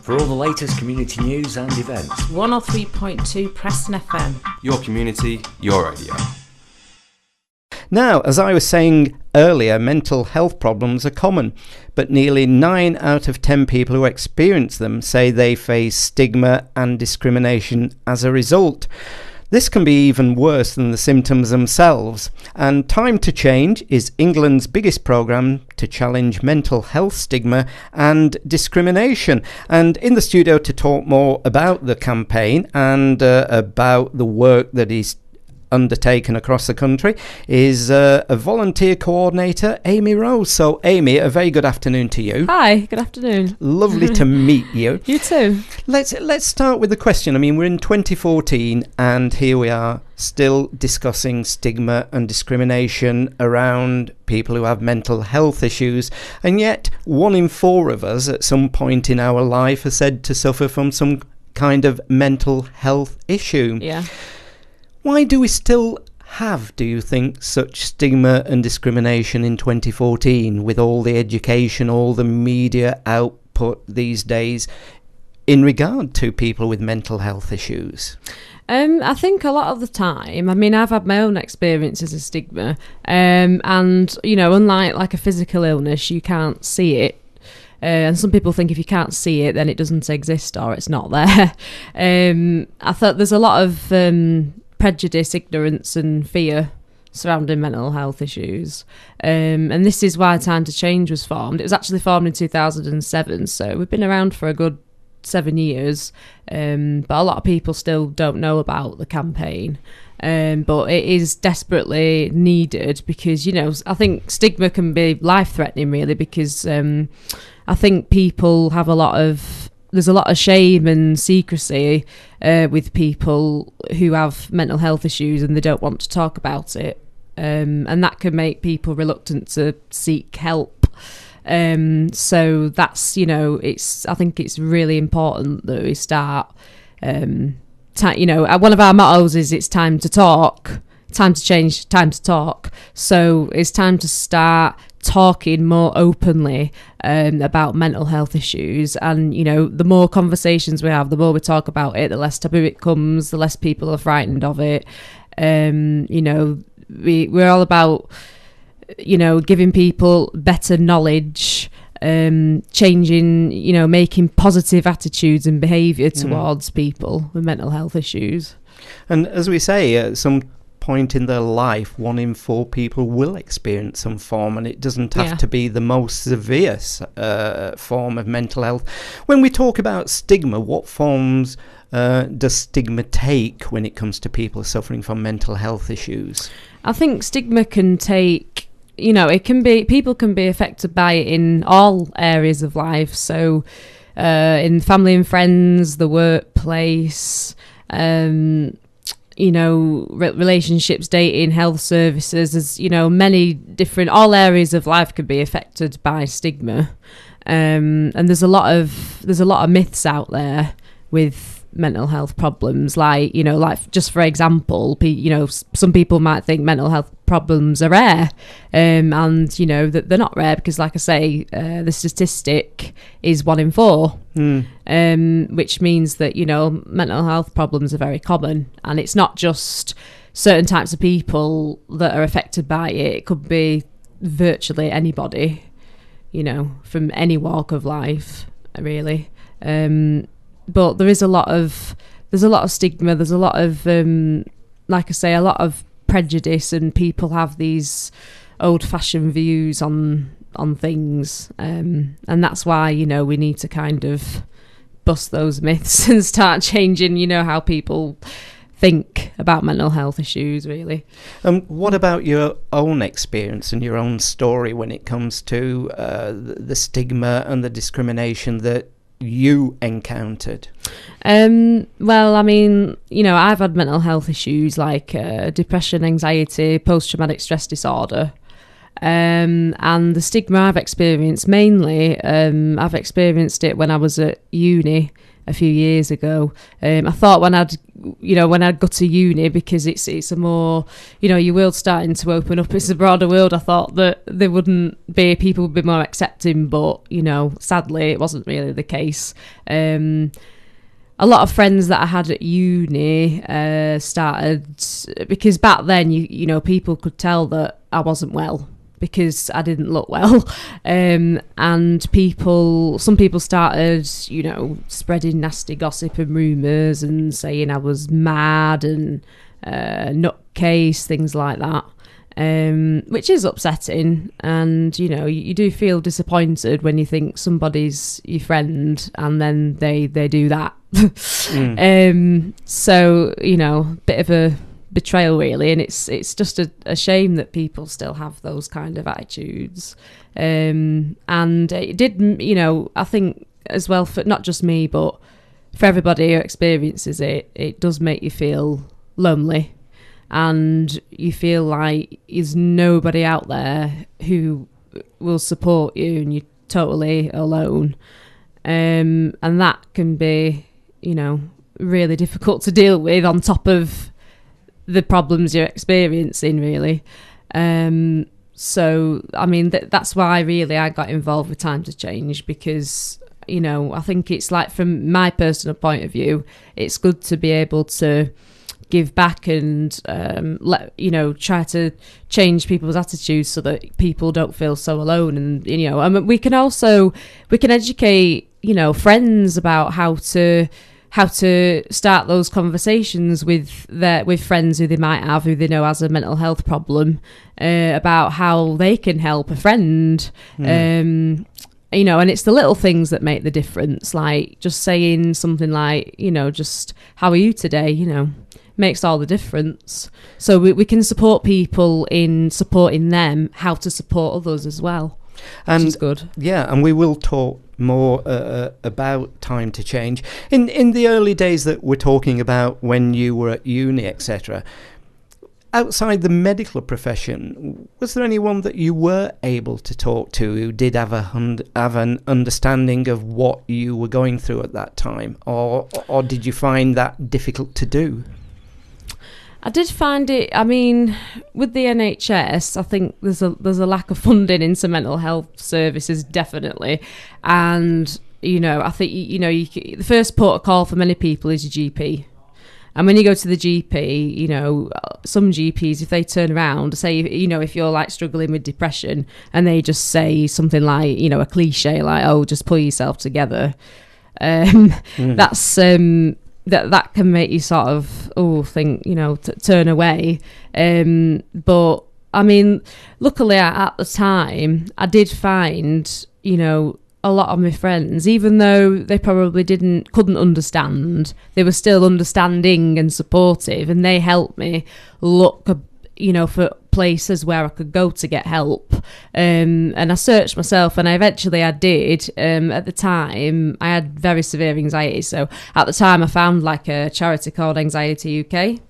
For all the latest community news and events. 103.2 Preston FM. Your community, your radio. Now, as I was saying earlier, mental health problems are common, but nearly 9 out of 10 people who experience them say they face stigma and discrimination as a result. This can be even worse than the symptoms themselves, and Time to Change is England's biggest programme to challenge mental health stigma and discrimination. And in the studio to talk more about the campaign and about the work that is undertaken across the country is a volunteer coordinator, Amy Rose. So Amy, a very good afternoon to you. Hi, good afternoon. Lovely to meet you. You too. Let's start with the question. I mean, we're in 2014 and here we are still discussing stigma and discrimination around people who have mental health issues, and yet 1 in 4 of us at some point in our life are said to suffer from some kind of mental health issue. Yeah. Why do we still have, do you think, such stigma and discrimination in 2014 with all the education, all the media output these days in regard to people with mental health issues? I think a lot of the time, I mean, I've had my own experiences of stigma, and, you know, unlike like a physical illness, you can't see it. And some people think if you can't see it, then it doesn't exist or it's not there. I thought there's a lot of prejudice, ignorance and fear surrounding mental health issues. And this is why Time to Change was formed. It was actually formed in 2007, so we've been around for a good 7 years. But a lot of people still don't know about the campaign. But it is desperately needed because, you know, I think stigma can be life-threatening really because I think people have there's a lot of shame and secrecy with people who have mental health issues and they don't want to talk about it. And that can make people reluctant to seek help. So that's, you know, I think it's really important that we start, you know, one of our mottos is it's time to talk, time to change, time to talk. So it's time to start talking more openly about mental health issues, and you know, the more conversations we have, the more we talk about it, the less taboo it becomes, the less people are frightened of it. You know, we're all about, you know, giving people better knowledge, changing, you know, making positive attitudes and behaviour towards people with mental health issues. And as we say, at some point in their life, 1 in 4 people will experience some form, and it doesn't have to be the most severe form of mental health. When we talk about stigma, what forms does stigma take when it comes to people suffering from mental health issues? I think stigma can take, you know, people can be affected by it in all areas of life. So in family and friends, the workplace, you know, relationships, dating, health services, as you know, many different, all areas of life could be affected by stigma. And there's a lot of myths out there with mental health problems, like, you know, like just for example, you know, some people might think mental health problems are rare, and you know that they're not rare because, like I say, the statistic is 1 in 4, which means that, you know, mental health problems are very common, and it's not just certain types of people that are affected by it. It could be virtually anybody, you know, from any walk of life, really. But there's a lot of stigma. There's a lot of, like I say, a lot of prejudice, and people have these old-fashioned views on things, and that's why, you know, we need to kind of bust those myths and start changing, you know, how people think about mental health issues, really. What about your own experience and your own story when it comes to the stigma and the discrimination that you encountered? Well, I mean, you know, I've had mental health issues like depression, anxiety, post-traumatic stress disorder, and the stigma I've experienced mainly, I've experienced it when I was at uni a few years ago. I thought when I'd you know, when I go to uni, because it's a more, you know, your world's starting to open up. It's a broader world. I thought that there wouldn't be, people would be more accepting, but, you know, sadly, it wasn't really the case. A lot of friends that I had at uni started, because back then, you know, people could tell that I wasn't well because I didn't look well. And some people started, you know, spreading nasty gossip and rumours and saying I was mad and nutcase, things like that. Which is upsetting, and you know, you do feel disappointed when you think somebody's your friend and then they do that. So, you know, bit of a betrayal really, and it's just a shame that people still have those kind of attitudes. And it did, you know, I think as well, for not just me but for everybody who experiences it, it does make you feel lonely. And you feel like there's nobody out there who will support you, and you're totally alone. And that can be, you know, really difficult to deal with on top of the problems you're experiencing, really. So, I mean, that's why really I got involved with Time to Change, because, you know, I think it's like, from my personal point of view, it's good to be able to give back and try to change people's attitudes so that people don't feel so alone. And, you know, I mean, we can educate, you know, friends about how to start those conversations with friends who they might have, who they know has a mental health problem, about how they can help a friend. You know, and it's the little things that make the difference, like just saying something like, you know, just, how are you today, you know, makes all the difference. So we can support people in supporting them, how to support others as well, which is good. Yeah, and we will talk more about Time to Change. In the early days that we're talking about, when you were at uni, etc., outside the medical profession, was there anyone that you were able to talk to who did have an understanding of what you were going through at that time, or did you find that difficult to do? I did find it, I mean, with the NHS, I think there's a lack of funding into mental health services, definitely. And, you know, I think, you know, the first port of call for many people is your GP. And when you go to the GP, you know, some GPs, if they turn around, say, you know, if you're like struggling with depression and they just say something like, you know, a cliche like, oh, just pull yourself together, that's... that can make you sort of think, you know, turn away. But I mean, luckily at the time, I did find, you know, a lot of my friends, even though they probably couldn't understand, they were still understanding and supportive, and they helped me look, you know, for places where I could go to get help. And I searched myself, and I did. At the time, I had very severe anxiety. So at the time, I found like a charity called Anxiety UK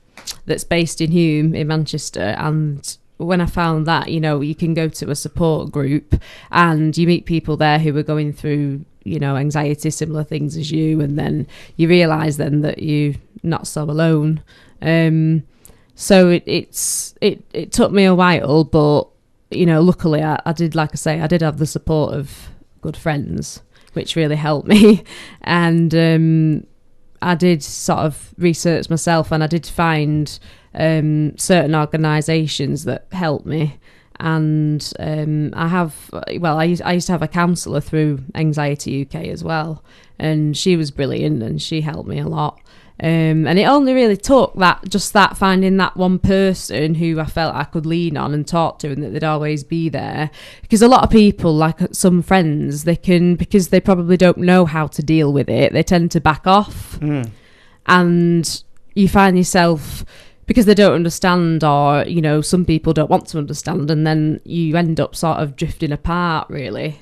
that's based in Hume in Manchester. And when I found that, you know, you can go to a support group and you meet people there who are going through, you know, anxiety, similar things as you. And then you realise then that you're not so alone. So it took me a while, but, you know, luckily I did, like I say, I did have the support of good friends, which really helped me. And I did sort of research myself, and I did find certain organisations that helped me. And I used to have a counsellor through Anxiety UK as well, and she was brilliant and she helped me a lot. And it only really took finding that one person who I felt I could lean on and talk to, and that they'd always be there. Because a lot of people, like some friends, because they probably don't know how to deal with it, they tend to back off. And you find yourself, because they don't understand, or, you know, some people don't want to understand, and then you end up sort of drifting apart, really.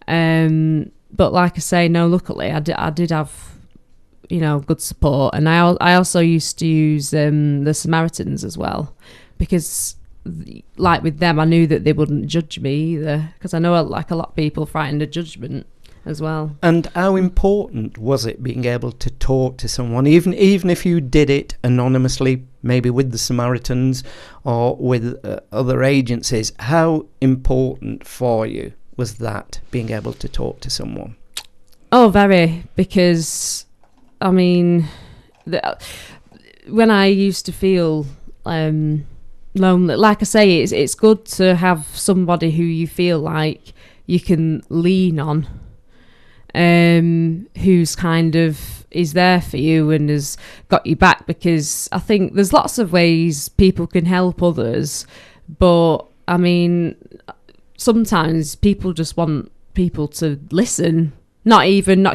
But like I say, no, luckily I did have, you know, good support. And I also used to use the Samaritans as well, because like with them, I knew that they wouldn't judge me either, because I know like a lot of people frightened of judgment, as well. And how important was it being able to talk to someone, even if you did it anonymously, maybe with the Samaritans or with other agencies? How important for you was that, being able to talk to someone? Oh, very, because, I mean, when I used to feel lonely, like I say, it's good to have somebody who you feel like you can lean on, who's kind of is there for you and has got you back, because I think there's lots of ways people can help others, but I mean, sometimes people just want people to listen, not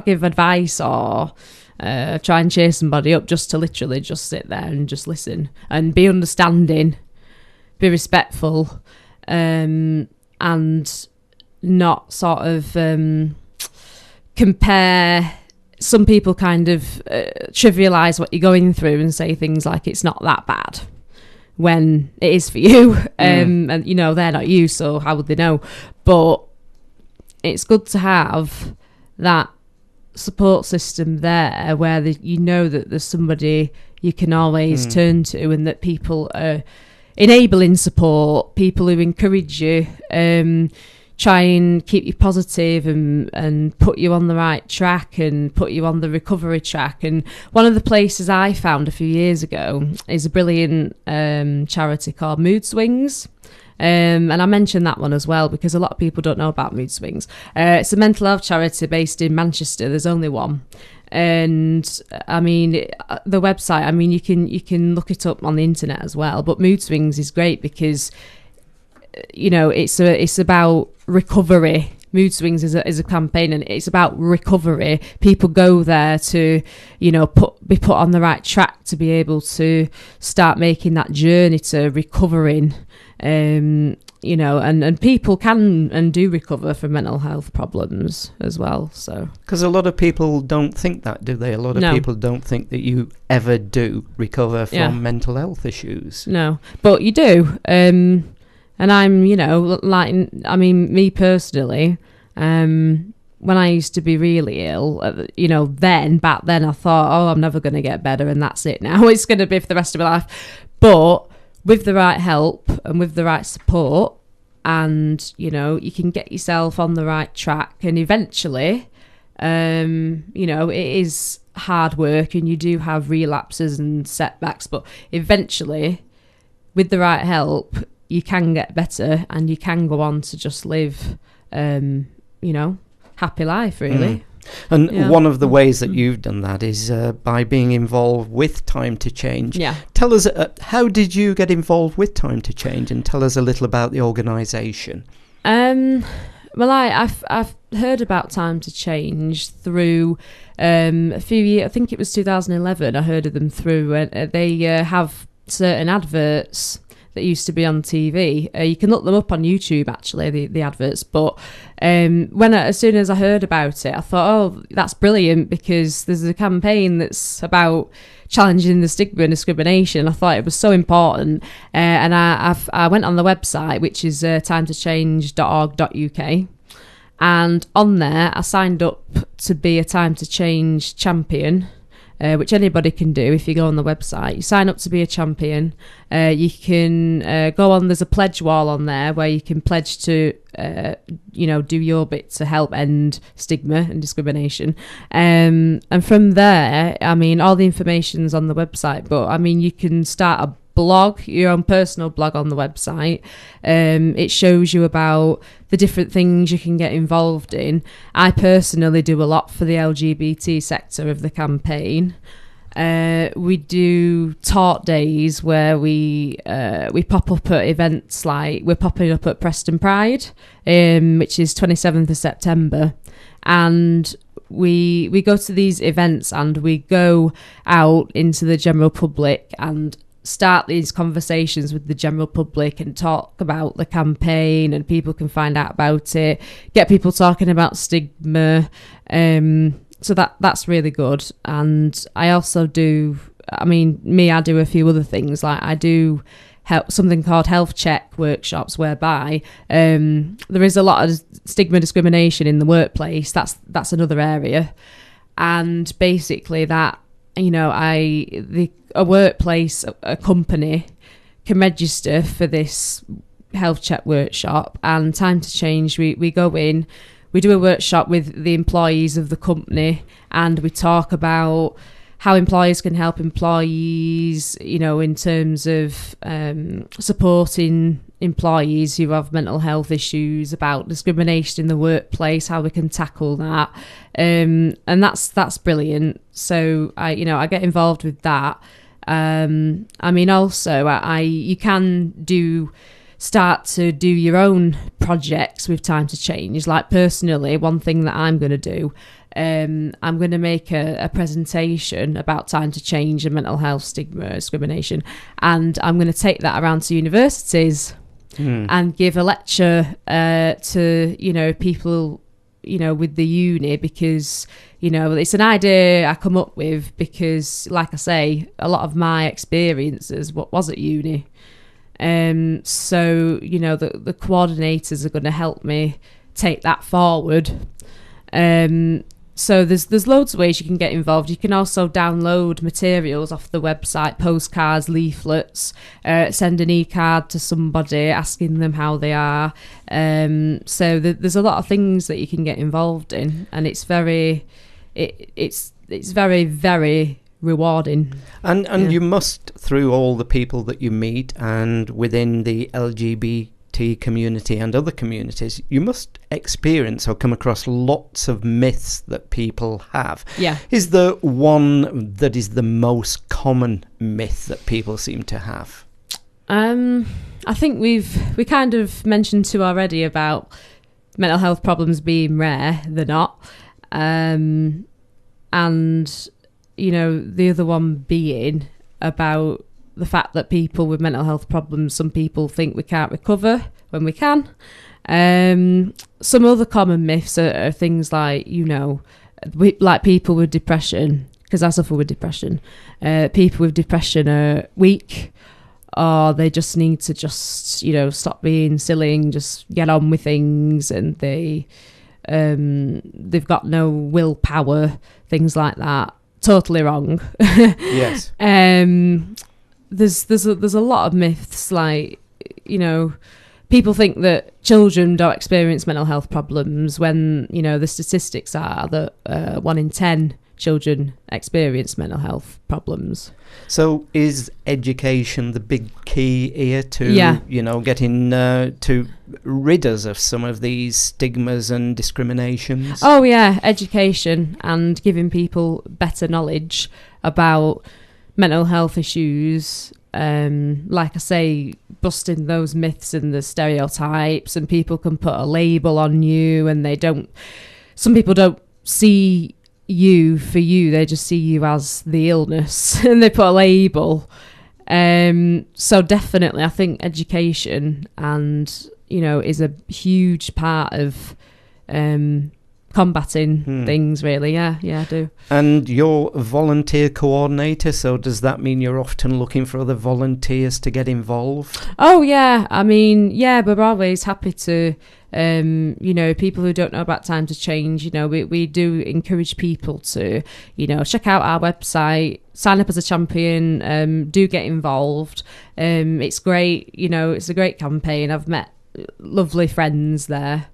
give advice or try and cheer somebody up, just to literally just sit there and just listen and be understanding, be respectful, and not sort of compare. Some people kind of trivialise what you're going through and say things like it's not that bad when it is for you. And, you know, they're not you, so how would they know? But it's good to have that support system there where you know that there's somebody you can always turn to, and that people are enabling support, people who encourage you, try and keep you positive and put you on the right track and put you on the recovery track. And one of the places I found a few years ago is a brilliant charity called Mood Swings. And I mentioned that one as well because a lot of people don't know about Mood Swings. It's a mental health charity based in Manchester. There's only one. And I mean, the website, I mean, you can look it up on the internet as well. But Mood Swings is great because, you know, it's about recovery. Mood Swings is a campaign, and it's about recovery. People go there to, you know, be put on the right track to be able to start making that journey to recovering. You know, and people can and do recover from mental health problems as well. So, because a lot of people don't think that, do they? A lot of people don't think that you ever do recover from mental health issues. No, but you do. And I'm, you know, like, I mean, me personally, when I used to be really ill, you know, back then I thought, oh, I'm never going to get better and that's it now. It's going to be for the rest of my life. But with the right help and with the right support, and, you know, you can get yourself on the right track, and eventually, you know, it is hard work and you do have relapses and setbacks, but eventually, with the right help, you can get better and you can go on to just live, you know, happy life, really. And one of the ways that you've done that is by being involved with Time to Change. Yeah. Tell us, how did you get involved with Time to Change, and tell us a little about the organisation. Well, I've heard about Time to Change through a few years. I think it was 2011. I heard of them through. They have certain adverts that used to be on TV. You can look them up on YouTube, actually, the adverts. But as soon as I heard about it, I thought, oh, that's brilliant, because there's a campaign that's about challenging the stigma and discrimination. I thought it was so important. And I went on the website, which is timetochange.org.uk. And on there, I signed up to be a Time to Change champion, which anybody can do if you go on the website. You sign up to be a champion. You can go on, there's a pledge wall on there where you can pledge to, you know, do your bit to help end stigma and discrimination. And from there, I mean, all the information's on the website, but I mean, you can start a blog, your own personal blog on the website. It shows you about the different things you can get involved in. I personally do a lot for the LGBT sector of the campaign. We do talk days where we pop up at events, like we're popping up at Preston Pride, which is 27th of September, and we go to these events and we go out into the general public and start these conversations with the general public and talk about the campaign, and people can find out about it, get people talking about stigma. So that's really good. And I also do, I do a few other things, like I do something called health check workshops, whereby there is a lot of stigma discrimination in the workplace. That's another area, and basically that, you know, a workplace, a company can register for this health check workshop, and Time to Change, we go in, we do a workshop with the employees of the company, and we talk about how employers can help employees, you know, in terms of supporting employees who have mental health issues, about discrimination in the workplace, how we can tackle that, and that's brilliant. So I get involved with that. I mean, also you can start to do your own projects with Time to Change. Like personally, one thing that I'm going to do, I'm going to make a presentation about Time to Change and mental health stigma discrimination, and I'm going to take that around to universities and give a lecture to, you know, people, you know, with the uni, because, you know, it's an idea I come up with because, like I say, a lot of my experiences was at uni. So, you know, the coordinators are going to help me take that forward. So there's loads of ways you can get involved. You can also download materials off the website, postcards, leaflets, send an e-card to somebody asking them how they are. So there's a lot of things that you can get involved in, and it's very, very rewarding. And you must, through all the people that you meet and within the LGBT community and other communities, you must experience or come across lots of myths that people have. Yeah. Is there one that is the most common myth that people seem to have? I think we kind of mentioned two already about mental health problems being rare. They're not. And, you know, the other one being about the fact that people with mental health problems, some people think we can't recover when we can. Some other common myths are things like, you know, like people with depression, because I suffer with depression. People with depression are weak, or they just need to you know, stop being silly and just get on with things, and they've got no willpower, things like that. Totally wrong. Yes. There's a lot of myths, like, you know, people think that children don't experience mental health problems when, you know, the statistics are that 1 in 10 children experience mental health problems. So is education the big key here to, you know, getting to rid us of some of these stigmas and discriminations? Oh yeah, education and giving people better knowledge about mental health issues. Like I say, busting those myths and the stereotypes, and people can put a label on you, and some people don't see you for you, they just see you as the illness and they put a label. So definitely I think education and, you know, is a huge part of combating things, really. Yeah, I do. And you're a volunteer coordinator, so does that mean you're often looking for other volunteers to get involved? Oh yeah, I mean, yeah, we're always happy to, you know, people who don't know about Time to Change, you know, we do encourage people to, you know, check out our website, sign up as a champion, do get involved. It's great, you know, it's a great campaign. I've met lovely friends there.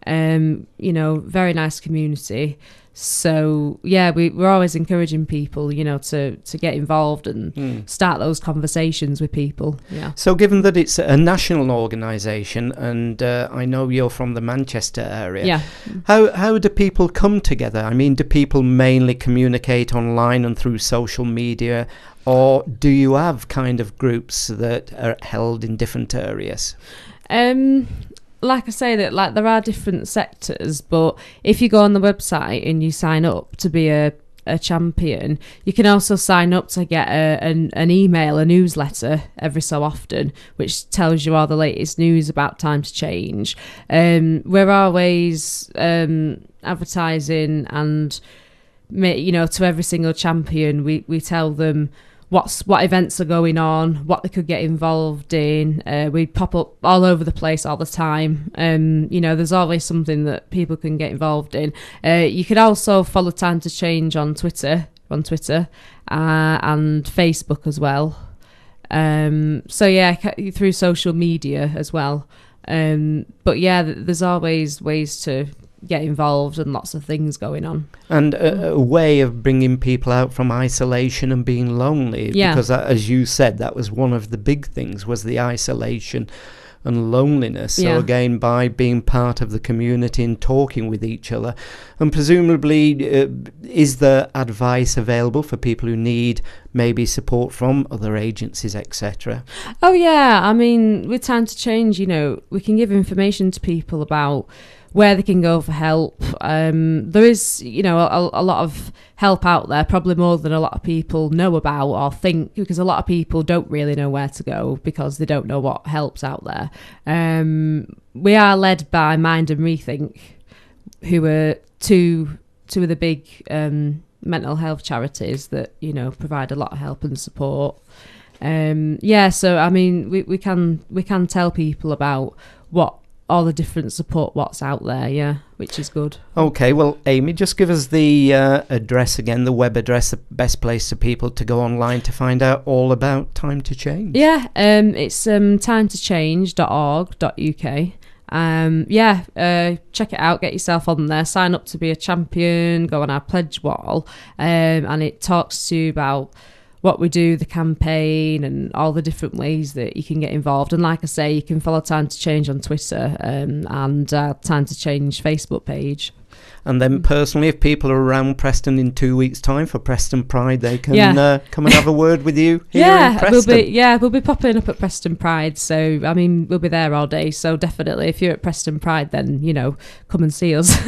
You know, very nice community. So yeah, we're always encouraging people, you know, to get involved and start those conversations with people. Yeah. So given that it's a national organisation, and I know you're from the Manchester area, yeah, how do people come together? I mean, do people mainly communicate online and through social media, or do you have kind of groups that are held in different areas? Like I say, that like there are different sectors, but if you go on the website and you sign up to be a champion, you can also sign up to get an email, a newsletter every so often, which tells you all the latest news about Time to Change. We're always advertising, and, you know, to every single champion, we tell them what events are going on, what they could get involved in. We pop up all over the place all the time. There's always something that people can get involved in. You could also follow Time to Change on Twitter and Facebook as well. Through social media as well. But yeah, there's always ways to get involved and lots of things going on. And a way of bringing people out from isolation and being lonely. Yeah. Because as you said, that was one of the big things, was the isolation and loneliness. So again, by being part of the community and talking with each other, and presumably is there advice available for people who need maybe support from other agencies, etc.? Oh yeah, I mean, with Time to Change, we can give information to people about where they can go for help. There is, a lot of help out there, probably more than a lot of people know about or think, because a lot of people don't really know where to go because they don't know what help's out there. We are led by Mind and Rethink, who are two of the big mental health charities that, provide a lot of help and support. So I mean, we can tell people about what all the different support what's out there, which is good. Okay, well, Amy, just give us the address again, the web address, the best place for people to go online to find out all about Time to Change. It's timetochange.org.uk. Check it out, get yourself on there, sign up to be a champion, go on our pledge wall, and it talks to you about what we do, the campaign, and all the different ways that you can get involved. And like I say, you can follow Time to Change on Twitter and Time to Change Facebook page. And then personally, if people are around Preston in 2 weeks' time for Preston Pride, they can come and have a word with you here in Preston. We'll be popping up at Preston Pride. So, I mean, we'll be there all day. So definitely, if you're at Preston Pride, then, come and see us.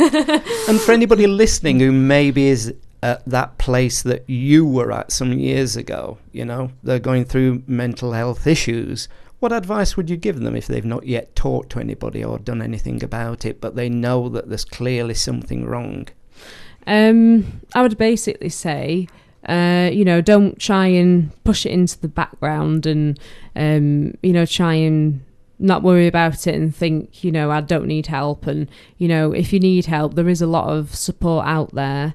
And for anybody listening who maybe is at that place that you were at some years ago, they're going through mental health issues, what advice would you give them if they've not yet talked to anybody or done anything about it, but they know that there's clearly something wrong? I would basically say, don't try and push it into the background and, try and not worry about it and think, I don't need help. And, if you need help, there is a lot of support out there.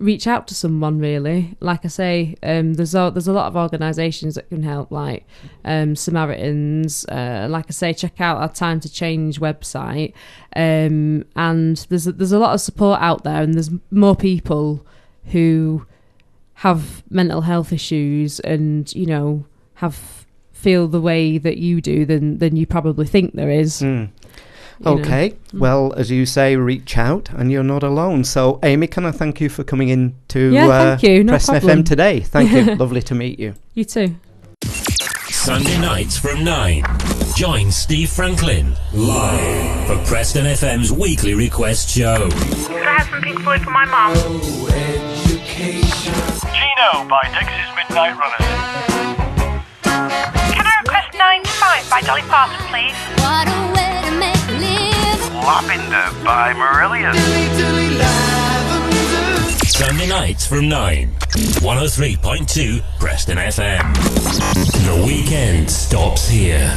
Reach out to someone, really. Like I say, there's a lot of organisations that can help, like Samaritans. Like I say, check out our Time to Change website, and there's a lot of support out there, and there's more people who have mental health issues and feel the way that you do than you probably think there is. Okay, well, as you say, reach out and you're not alone. So, Amy, can I thank you for coming in to thank you. No Preston problem. FM today? Thank you. Lovely to meet you. You too. Sunday nights from 9. Join Steve Franklin live for Preston FM's weekly request show. Could I have some Pink Floyd for my mum? Gino by Dixie's Midnight Runners. Can I request 9 to 5 by Dolly Parton, please? What a way to make a living. Lavender by Marillion. Sunday nights from 9. 103.2 Preston FM. The weekend stops here.